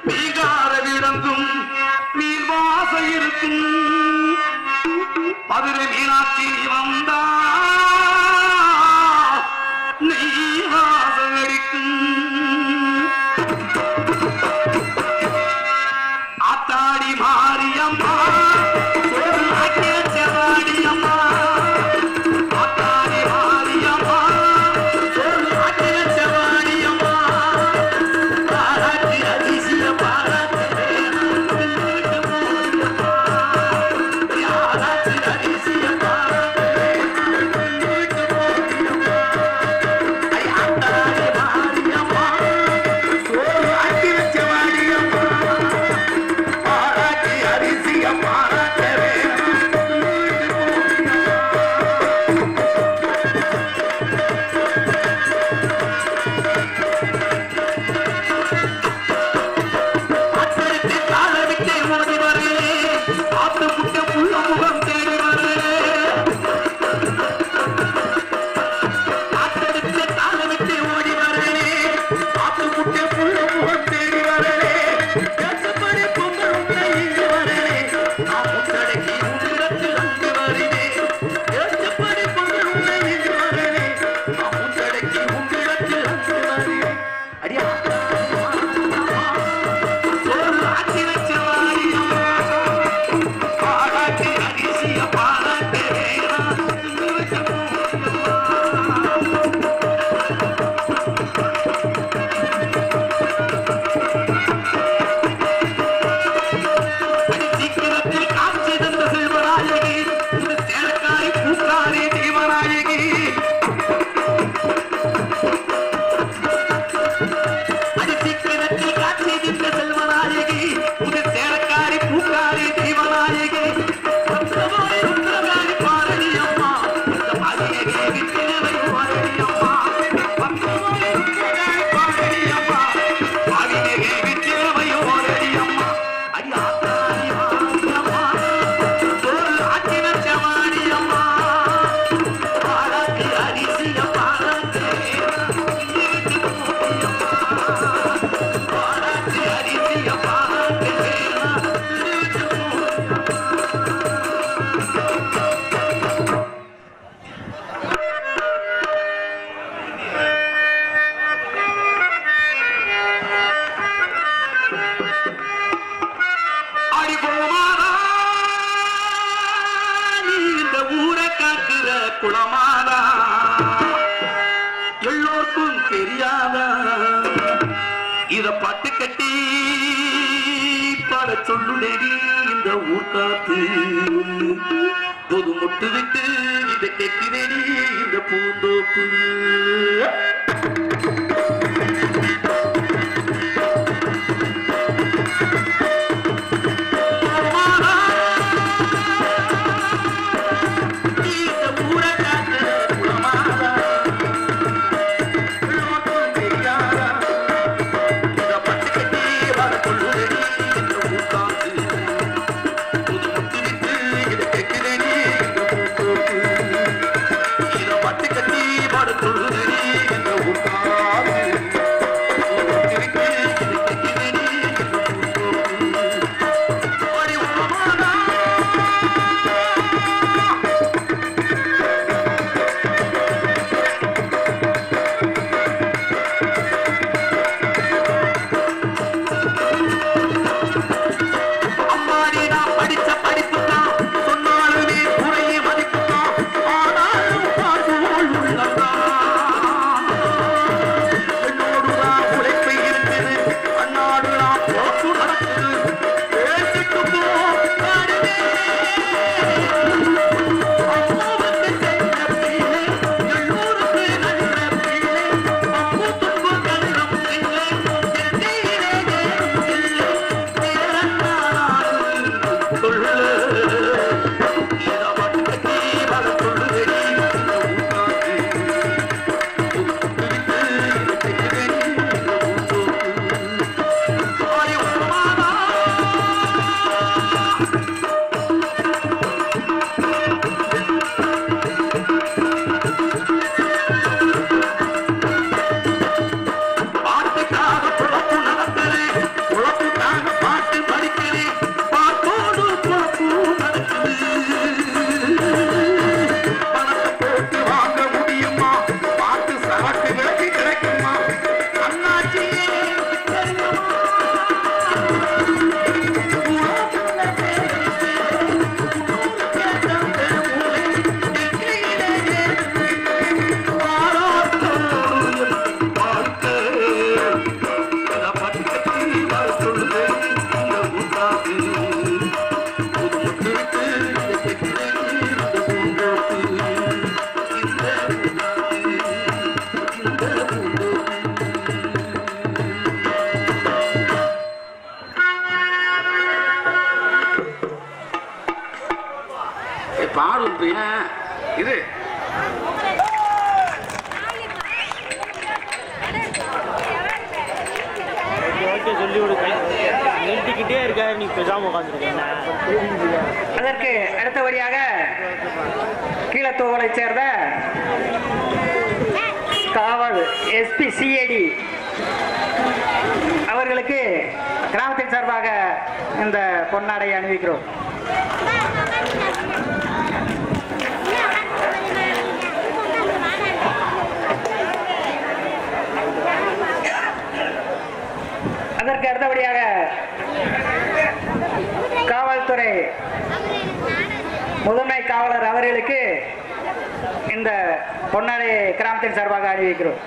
மீகார விளங்கும் மீன்வாச இருக்கும் மதுரை மீனாட்சி வந்தா நெய் வாசம் அடிக்கும் ஆத்தாடி மாரியம்மா செவாடியம்மா ஆத்தாடி மாரியம்மா செவாடியம்மா பாராட்டி அதிசய பாராட்டி அதிசய குளமாதா எல்லோருக்கும் தெரியாதா இத பட்டு கட்டி பாட சொல்லுடேடி இந்த ஊர்காத்து பொது முட்டு விட்டு இத கெட்டினேடி இந்த பூந்தோப்பு இந்த நீ பேசாம உட்காந்துருக்க. அதற்கு அடுத்தபடியாக கீழத்தோவலை சேர்ந்த காவல் எஸ்பி சிஐடி அவர்களுக்கு கிராமத்தின் சார்பாக இந்த பொன்னாடை அணிவிக்கிறோம். அதற்கு அடுத்தபடியாக காவல்துறை முதன்மை காவலர் அவர்களுக்கு இந்த பொன்னாடை கிராமத்தின் சார்பாக அறிவிக்கிறோம்.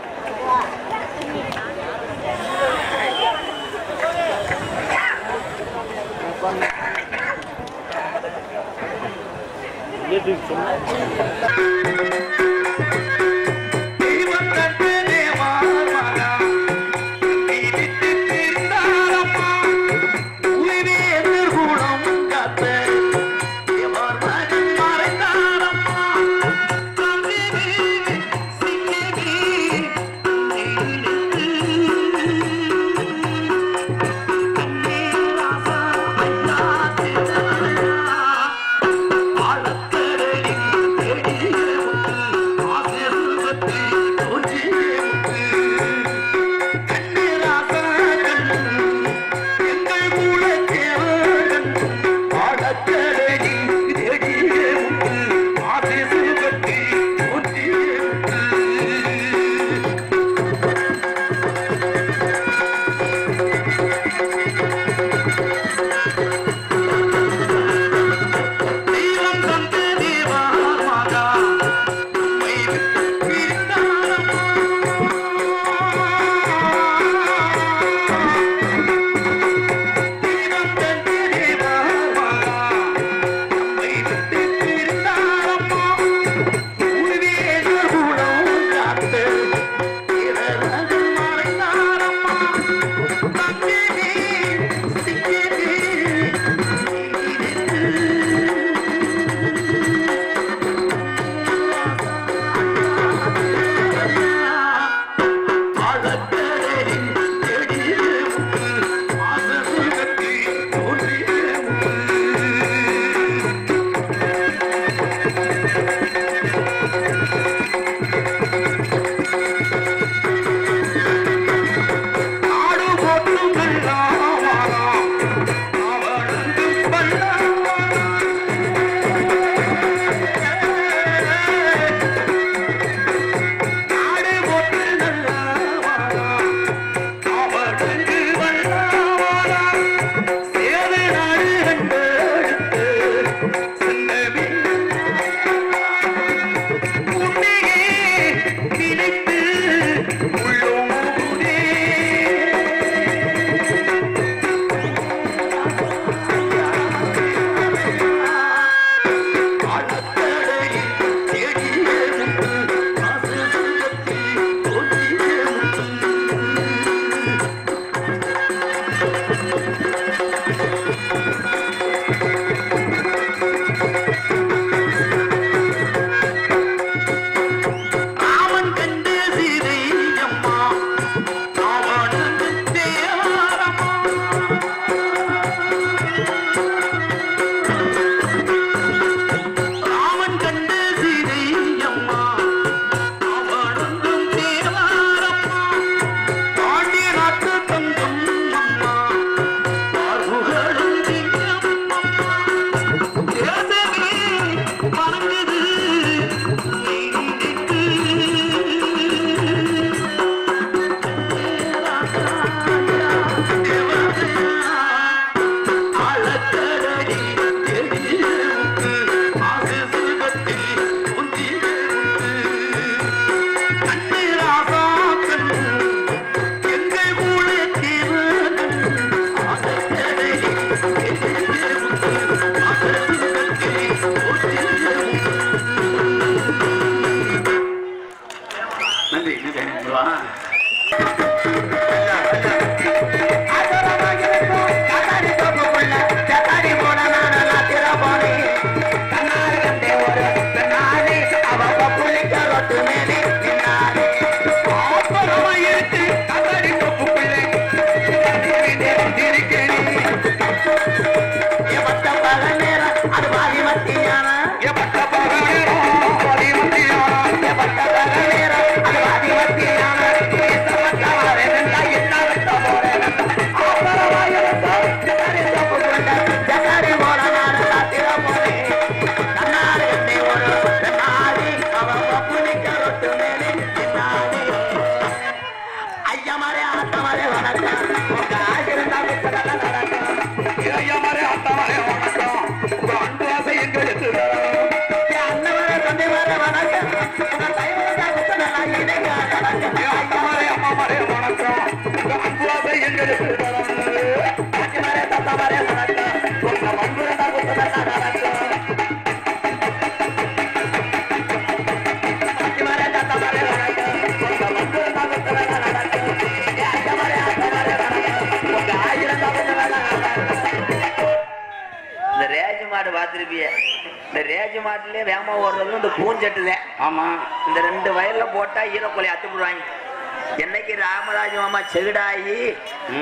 மேலே ஐயா மாறே ஆத்த மாறே வணக்கம் உங்க ஆசிரியர் ஐயா மாறே ஆத்த மாறே வணக்கம் உங்க அன்பு ஆசை எங்களுக்கு அண்ணன் மாறே தந்தை மாறே வணக்கம் உங்க தைவரா குத்தனலா இணைங்க ஐயா மாறே அம்மா மாறே வணக்கம் உங்க அன்பு ஆசை எங்களுக்கு ஆச்சி மாறே தாத்தா மாறே வணக்கம் உங்க அன்புரா குத்தனலா வணக்கம் ஆச்சி மாறே தாத்தா மாறே வணக்கம் உங்க அன்புரா குத்தனலா வணக்கம் ஐயா மாறே ஆத்த மாறே வணக்கம் உங்க ஆயிரந்தா குத்தனலா இந்த ரேஜ் மாடு பார்த்திருப்பிய இந்த ரேஜ் மாட்டுலயே வேமா ஓடுறது இந்த பூஞ்சட்டுதான் ஆமா இந்த 2 வயல்ல போட்டா ஈரக்கொலை அத்து போடுவாங்க என்னைக்கு ராமராஜ் மாமா செவிடாயி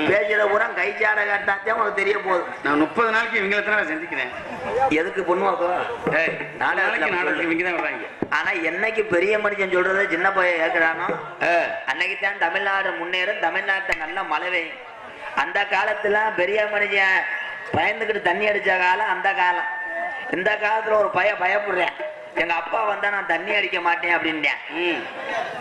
பேஜில பூரா கைச்சாட காட்டாச்சே உனக்கு தெரிய போகுது நான் 30 நாளைக்கு இவங்களை தான் சந்திக்கிறேன் எதுக்கு பொண்ணுவாக்கோ நாளைக்கு இவங்க தான் வர்றாங்க ஆனா என்னைக்கு பெரிய மனுஷன் சொல்றதை சின்ன பையன் கேட்கிறானோ அன்னைக்கு தான் தமிழ்நாடு முன்னேறும் தமிழ்நாட்டை நல்ல மழை பெய்யும் அந்த காலத்துல பெரிய மனுஷன் பயந்துக்கிட்டு தண்ணி அடிச்ச காலம் அந்த காலம் இந்த காலத்துல ஒரு பயப்படுறேன் எங்க அப்பா வந்தா நான் தண்ணி அடிக்க மாட்டேன் அப்படின்னேன்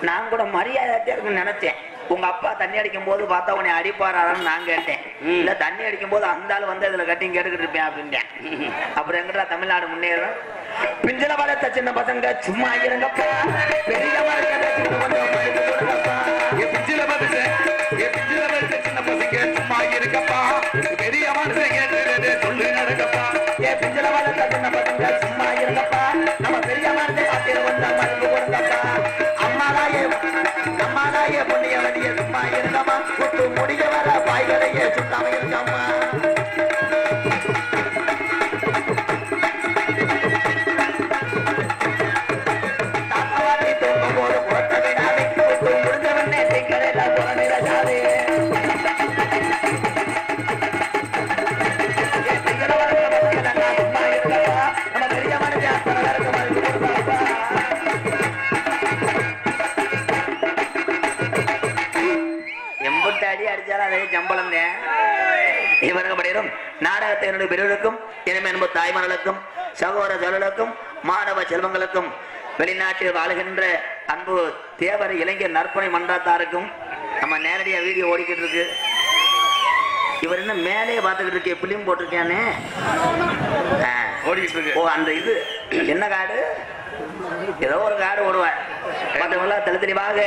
நான் கூட மரியாதை இருக்குன்னு நினைச்சேன் உங்க அப்பா தண்ணி அடிக்கும் போது பார்த்தா உன்னை அடிப்பாரான்னு நான் கேட்டேன் இல்ல தண்ணி அடிக்கும் போது அந்த ஆள் வந்து இதுல கட்டி கேட்டுக்கிட்டு இருப்பேன் அப்படின்னேன் அப்புறம் எங்கிட்ட தமிழ்நாடு முன்னேறும் பிஞ்சல வளர்த்த சின்ன பசங்க சும்மா இருங்கப்பா பெரிய சின்ன பசங்க சும்மா இருக்கப்பா பெரிய சொல்லு நடக்கப்பா ஏ பிஞ்சல வளர்த்த சின்ன பசங்க சும்மா இருங்கப்பா நம்ம பெரிய மனசை காத்திர வந்தா மருந்து கொடுங்கப்பா அம்மாதாயே பொண்ணிய வழிய சும்மா இருங்கம்மா கொட்டு முடிய வர பாய்களையே சுத்தாம இருக்கம்மா தாத்தாவாட்டி தூங்கும் போது போட்ட விடாதே கொட்டு முடிஞ்சவனே திங்கரையில புறநிற ஜாதே சும்மா இருங்கப்பா நம்ம பெரிய மனசை அத்தனை நேரத்துக்கு மருந்து கொடுங்கப்பா அடி அடிச்சாலும் அதே சம்பளம் இவர்களும் நாடகத்தினுடைய பெரியவர்களுக்கும் இனிமே தாய்மார்களுக்கும் சகோதர சகோதரர்களுக்கும் மாணவ செல்வங்களுக்கும் வெளிநாட்டில் வாழ்கின்ற அன்பு தேவர இளைஞர் நற்பணி மன்றத்தாருக்கும் நம்ம நேரடியா வீடியோ ஓடிக்கிட்டு இருக்கு இவர் என்ன மேலே பார்த்துக்கிட்டு இருக்கே பிலிம் போட்டிருக்கானே ஓடிக்கிட்டு இருக்கு ஓ அந்த இது என்ன காடு ஏதோ ஒரு காடு ஓடுவார் மற்றவங்களாம் தெளி தெளிவாக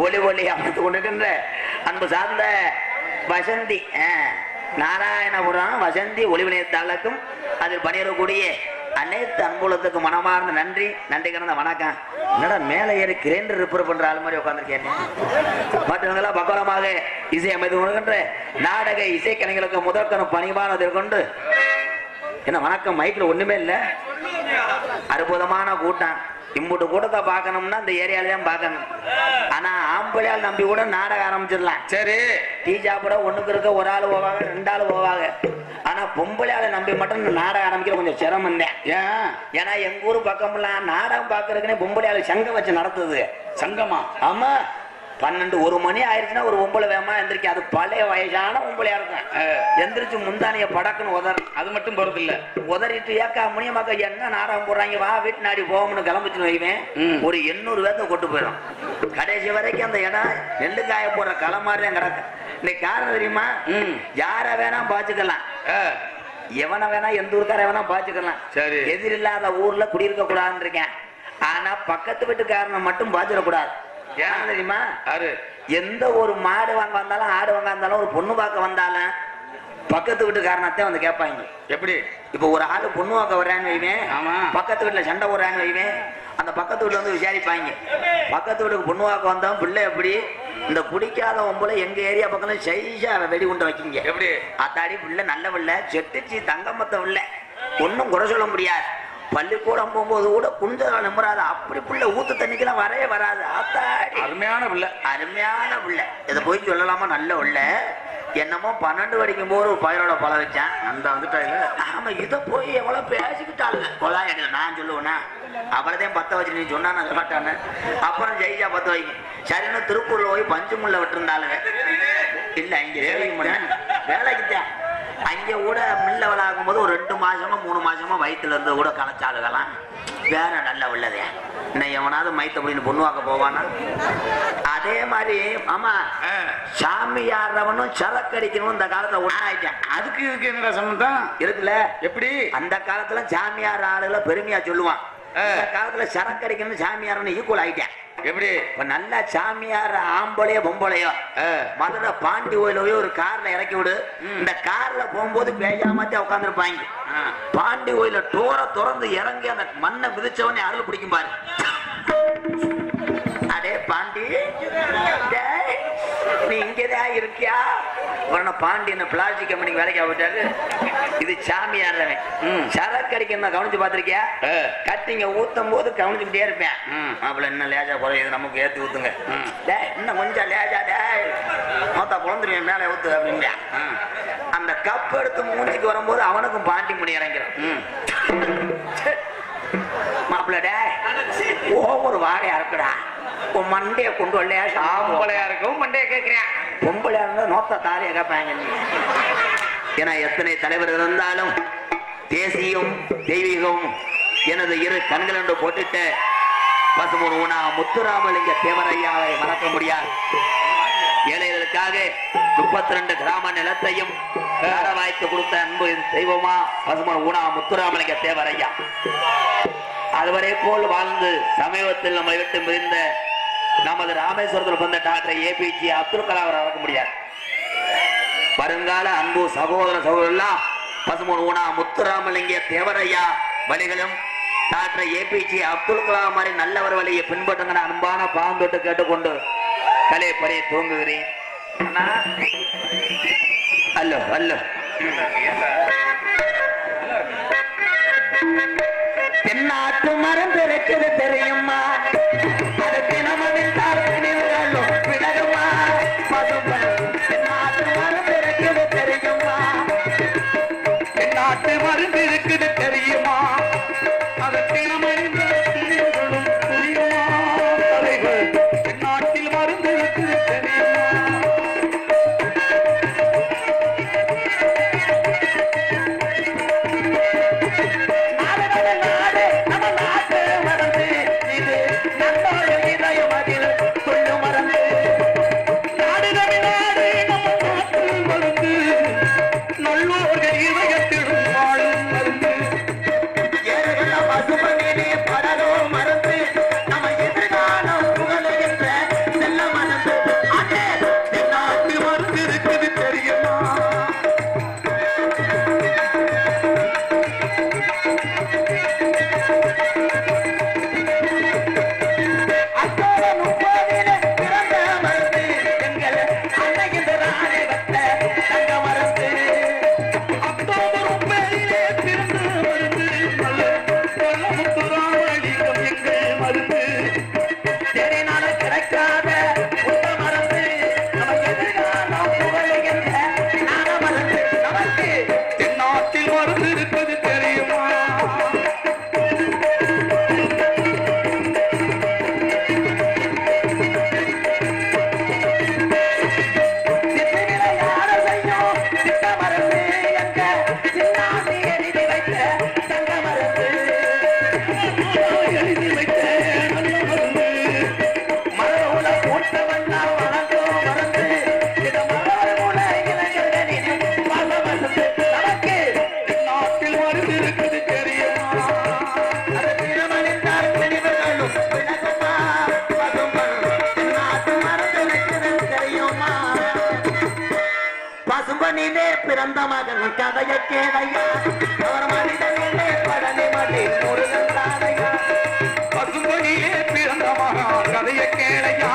ஒளி ஒளி அமைத்துக் கொண்டிருக்கின்ற அன்பு சார்ந்த வசந்தி நாராயணபுரம் வசந்தி ஒளிவினையத்தாளருக்கும் அதில் பணியிடக்கூடிய அனைத்து அன்புலத்துக்கு மனமார்ந்த நன்றி கிடந்த வணக்கம் என்னடா மேலே ஏறி கிரைண்டர் ரிப்பேர் பண்ற ஆள் மாதிரி உட்காந்துருக்கேன் மற்றவங்களாம் பக்கரமாக இசை அமைத்து கொள்கின்ற நாடக இசைக்கலைஞர்களுக்கு முதற்கனும் பணிவானதை கொண்டு என்ன வணக்கம் மைக்கில் ஒண்ணுமே இல்லை அற்புதமான கூட்டம் இம்புட்டு கூட்டத்தை பார்க்கணும்னா இந்த ஏரியால தான் பார்க்கணும் ஆனா ஆம்பளையால் நம்பி கூட நாடகம் ஆரம்பிச்சிடலாம் சரி டீ சாப்பிட ஒண்ணுக்கு இருக்க ஒரு ஆள் போவாங்க 2 ஆள் போவாங்க ஆனா பொம்பளையால நம்பி மட்டும் நாடகம் ஆரம்பிக்கிற கொஞ்சம் சிரமம் தான் ஏன்னா எங்க ஊர் பக்கம்லாம் நாடகம் பாக்குறதுக்குன்னே பொம்பளையால சங்கம் வச்சு நடத்துது சங்கமா ஆமா 12-1 மணி ஆயிடுச்சுன்னா ஒரு பொம்பளை வேகமா எந்திரிக்க அது பழைய வயசான பொம்பளையா இருக்கும் எந்திரிச்சு முந்தானிய படக்குன்னு உதறும் அது மட்டும் போறது இல்ல உதறிட்டு ஏக்கா முனியமாக்கா என்ன நாடகம் போடுறாங்க வா வீட்டு நாடி போகணும்னு கிளம்பிச்சுன்னு வைவேன் ஒரு 800 பேர்த்த கொண்டு போயிடும் கடைசி வரைக்கும் அந்த இடம் நெல்லுக்காய போடுற களை மாதிரி தான் கிடக்கு இன்னைக்கு காரணம் தெரியுமா யார வேணா பாத்துக்கலாம் எவனை வேணா எந்த ஊருக்கார வேணா பாத்துக்கலாம் எதிரில்லாத ஊர்ல குடியிருக்க கூடாதுன்னு இருக்கேன் ஆனா பக்கத்து வீட்டுக்காரனை மட்டும் பாத்துடக்கூடாது ஏன் தெரியுமா எந்த ஒரு மாடு வாங்க வந்தாலும் ஆடு வாங்க வந்தாலும் ஒரு பொண்ணு பார்க்க வந்தாலும் பக்கத்து வீட்டுக்காரனத்தான் வந்து கேட்பாங்க எப்படி இப்ப ஒரு ஆளு பொண்ணு பார்க்க வர்றான்னு வைவேன் பக்கத்து வீட்டுல சண்டை போடுறான்னு வைவேன் அந்த பக்கத்து வீட்டுல வந்து விசாரிப்பாங்க பக்கத்து வீட்டுக்கு பொண்ணு பார்க்க வந்தோம் பிள்ளை எப்படி இந்த குடிக்காத ஒம்பளை எங்க ஏரியா பக்கம் சைஸா வெடி உண்டை வைக்கிங்க எப்படி அத்தாடி பிள்ளை நல்ல பிள்ளை செட்டுச்சு தங்கமத்த பிள்ளை ஒன்னும் குறை சொல்ல முடியாது பள்ளிக்கூடம் போகும்போது கூட குஞ்சல நம்புறாது அப்படி பிள்ளை ஊத்து தண்ணிக்கெல்லாம் வரவே வராது ஆத்தாடி அருமையான பிள்ளை இதை போய் சொல்லலாமா நல்ல பிள்ளை என்னமோ 12 படிக்கும் போது ஒரு பயிரோட பழம் வச்சேன் அந்த வந்துட்டாங்க ஆமா இதை போய் எவ்வளவு பேசிக்கிட்டாங்க கொலாய் நான் சொல்லுவேன்னா அவ்வளவுதான் 10 வச்சு நீ சொன்னா நான் சொல்லட்டானே அப்புறம் ஜெயிச்சா 10 வைங்க சரின்னு திருப்பூர்ல போய் பஞ்சு முள்ள விட்டுருந்தாளுங்க இல்ல இங்க வேலைக்குத்தான் அங்க கூட மில்ல விளாகும் போது ஒரு 2 மாசமா 3 மாசமா வயிற்றுல இருந்து கூட களைச்சாளுகலாம் வேற நல்ல உள்ளதே இன்னும் எவனாவது மைத்த அப்படின்னு பொண்ணு வாக்க போவானா? அதே மாதிரி ஆமா சாமியாரவனும் சரக்கடிக்கணும் இந்த காலத்துல ஒன்னாயிட்டேன். அதுக்கு இதுக்கு என்னடா சம்பந்தம் இருக்குல்ல? எப்படி அந்த காலத்துல சாமியார் ஆளுகளை பெருமையா சொல்லுவான். இந்த காலத்துல சரக்கடிக்கணும் சாமியாரன்னு ஈக்குவல் ஆயிட்டேன். எப்படி இப்ப நல்ல சாமியார் ஆம்பளையோ பொம்பளையோ மதுரை பாண்டி கோயிலோயோ ஒரு கார்ல இறக்கி விடு. இந்த கார்ல போகும்போது பேஜாமத்தி உட்காந்துருப்பாங்க. பாண்டி கோயில டோரை திறந்து இறங்கி அந்த மண்ணை மிதிச்சவனே அருள் பிடிக்கும் பாரு. அடே பாண்டி நீ இங்கதான் இருக்கியா? பாண்டி என்ன பிளாஸ்டிக் கம்பெனிக்கு வேலைக்கு ஆகிட்டாரு. இது சாமியார்வன் சரக்கடிக்க கவனிச்சு பாத்திருக்கியா? கட்டிங்க ஊத்தும் போது கவனிச்சுக்கிட்டே இருப்பேன். அப்பல என்ன லேஜா குறையுது நமக்கு ஏத்தி ஊத்துங்க. இன்னும் கொஞ்சம் லேஜா மொத்த குழந்தைங்க மேல ஊத்து அப்படிங்க. அந்த கப் எடுத்து மூஞ்சிக்கு வரும்போது அவனுக்கும் பாண்டி முடி இறங்கிறான். மாப்பிள்ள ஒவ்வொரு வாடையா இருக்குடா. உன் மண்டைய கொண்டு வரலையா? ஆம்பளையா இருக்கும் மண்டைய கேட்கிறேன். பொம்பளையா இருந்தா நோத்த தாரைய கேட்பாங்க. ஏன்னா எத்தனை தலைவர் இருந்தாலும் தேசியம் தெய்வீகம் எனது இரு கண்கள் என்று போட்டுட்டு பசுமூணு ஊனா முத்துராமலிங்க தேவரையாவை மறக்க முடியாது. ஏழைகளுக்காக 32 கிராம நிலத்தையும் வாய்த்து கொடுத்த அன்பு தெய்வமா பசுமூணு ஊனா முத்துராமலிங்க தேவரையா. அதுவரை போல் வாழ்ந்து சமீபத்தில் நம்மை விட்டு மிகுந்த நமது ராமேஸ்வரத்தில் வந்த டாக்டர் APJ அப்துல் கலாம் அவரை மறக்க முடியாது. வருங்கால அன்பு சகோதர சகோதரெல்லாம் பசுமூணு ஊனா முத்துராமலிங்க தேவரையா வழிகளும் டாக்டர் APJ அப்துல் கலாம் மாதிரி நல்லவர் வழியை பின்பற்றுங்க அன்பான பாந்தொட்டு கேட்டுக்கொண்டு கலை பறையை தூங்குகிறேன். அல்லோ அல்லோ தென்னாட்டு மரம் பிறக்குது தெரியுமா? அது தினமதில் விலகுமா? தென்னாட்டு மரம் பிறக்குது தெரியுமா? நாட்டு மருந்து இருக்குது தெரியுமா? அது தினமறிந்த தெரியுமா? தலைவர் நாட்டில் மருந்து இருக்குது தெரியுமா? பசும்பனிலே பிறந்த மகன் கதைய கேளையா? அவர் மனிதனிலே படனி மடி முருகன் தாரையா? பசும்பனிலே பிறந்த மகன் கதைய கேளையா?